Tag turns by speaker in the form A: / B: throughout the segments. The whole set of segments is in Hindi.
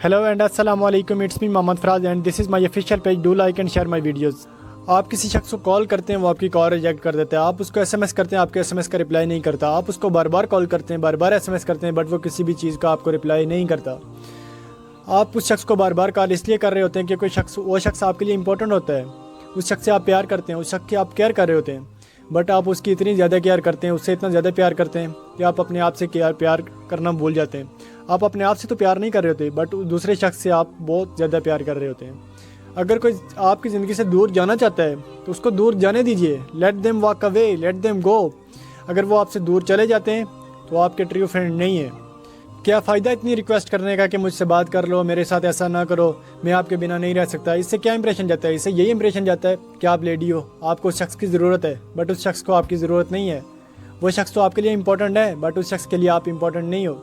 A: हेलो एंड अस्सलाम वालेकुम, it's me Mohammad Faraz and this is my official page. Do like and share my videos. आप किसी शख्स को कॉल करते हैं, वो आपकी कॉल रिजेक्ट कर देता है। आप उसको एसएमएस करते हैं, आपके एसएमएस का रिप्लाई नहीं करता। आप उसको बार बार कॉल करते हैं, बार बार एसएमएस करते हैं, बट वो किसी भी चीज़ का आपको रिप्लाई नहीं करता। आप उस शख्स को बार बार कॉल इसलिए कर रहे होते हैं कि वो शख्स आपके लिए इंपॉर्टेंट होता है। उस शख्स से आप प्यार करते हैं, उस शख्स की आप केयर कर रहे होते हैं, बट आप उसकी इतनी ज़्यादा केयर करते हैं, उससे इतना ज़्यादा प्यार करते हैं कि आप अपने आप से प्यार करना भूल जाते हैं। आप अपने आप से तो प्यार नहीं कर रहे होते, बट दूसरे शख्स से आप बहुत ज़्यादा प्यार कर रहे होते हैं। अगर कोई आपकी ज़िंदगी से दूर जाना चाहता है तो उसको दूर जाने दीजिए। Let them walk away, let them go. अगर वो आपसे दूर चले जाते हैं तो आपके ट्रू फ्रेंड नहीं है। क्या फ़ायदा इतनी रिक्वेस्ट करने का कि मुझसे बात कर लो, मेरे साथ ऐसा ना करो, मैं आपके बिना नहीं रह सकता। इससे क्या इंप्रेशन जाता है? इससे यही इंप्रेशन जाता है कि आप लेडी हो, आपको उस शख्स की ज़रूरत है, बट उस शख्स को आपकी ज़रूरत नहीं है। वो शख्स तो आपके लिए इंपॉर्टेंट है, बट उस शख्स के लिए आप इंपॉर्टेंट नहीं हो।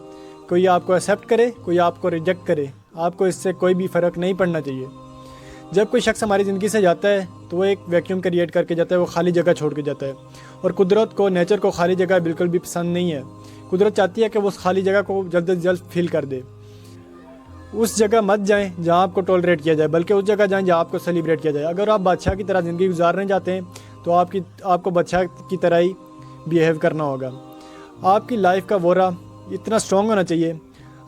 A: कोई आपको एक्सेप्ट करे, कोई आपको रिजेक्ट करे, आपको इससे कोई भी फ़र्क नहीं पड़ना चाहिए। जब कोई शख्स हमारी ज़िंदगी से जाता है तो वो एक वैक्यूम क्रिएट करके जाता है, वो खाली जगह छोड़ के जाता है। और कुदरत को, नेचर को खाली जगह बिल्कुल भी पसंद नहीं है। कुदरत चाहती है कि वो उस खाली जगह को जल्द से जल्द फील कर दे। उस जगह मत जाएं जहां आपको टॉलरेट किया जाए, बल्कि उस जगह जाएं जहां आपको सेलिब्रेट किया जाए। अगर आप बादशाह की तरह ज़िंदगी गुजारने जाते हैं तो आपको बादशाह की तरह ही बिहेव करना होगा। आपकी लाइफ का वोरा इतना स्ट्रॉन्ग होना चाहिए,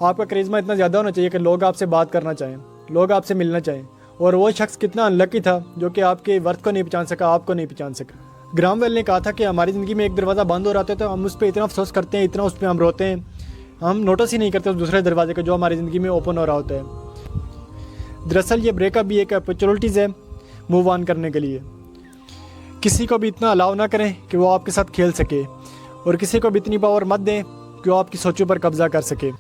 A: आपका करिश्मा इतना ज़्यादा होना चाहिए कि लोग आपसे बात करना चाहें, लोग आपसे मिलना चाहें। और वो शख्स कितना अनलकी था जो कि आपके वर्थ को नहीं पहचान सका, आपको नहीं पहचान सका। ग्रामवेल ने कहा था कि हमारी ज़िंदगी में एक दरवाज़ा बंद हो रहा था तो हम उस पर इतना अफसोस करते हैं, इतना उस पर हम रोते हैं, हम नोटिस ही नहीं करते उस दूसरे दरवाजे का जो हमारी ज़िंदगी में ओपन हो रहा होता है। दरअसल ये ब्रेकअप भी एक अपॉर्चुनिटीज़ है मूव ऑन करने के लिए। किसी को भी इतना अलाउ ना करें कि वो आपके साथ खेल सके, और किसी को भी इतनी पावर मत दें कि वो आपकी सोचों पर कब्जा कर सके।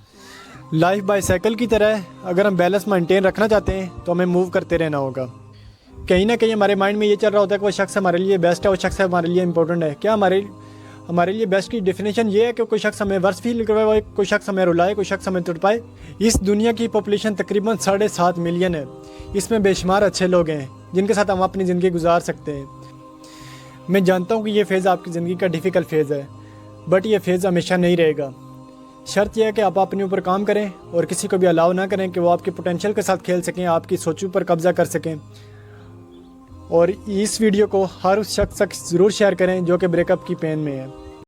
A: लाइफ बाईसाइकिल की तरह है, अगर हम बैलेंस मेंटेन रखना चाहते हैं तो हमें मूव करते रहना होगा। कहीं ना कहीं हमारे माइंड में ये चल रहा होता है कि वो शख्स हमारे लिए बेस्ट है, वो शख्स हमारे लिए इंपॉर्टेंट है। क्या हमारे लिए बेस्ट की डेफिनेशन ये है कि कोई शख्स हमें वर्स फील करवाए, कोई शख्स हमें रुलाए, कोई शख्स हमें तड़पाए? इस दुनिया की पॉपुलेशन तकरीबन 7.5 मिलियन है। इसमें बेशुमार अच्छे लोग हैं जिनके साथ हम अपनी ज़िंदगी गुजार सकते हैं। मैं जानता हूँ कि ये फेज़ आपकी ज़िंदगी का डिफ़िकल्ट फेज़ है, बट ये फेज़ हमेशा नहीं रहेगा। शर्त यह है कि आप अपने ऊपर काम करें और किसी को भी अलाउ ना करें कि वो आपके पोटेंशियल के साथ खेल सकें, आपकी सोचों पर कब्जा कर सकें। और इस वीडियो को हर उस शख्स तक ज़रूर शेयर करें जो कि ब्रेकअप की पेन में है।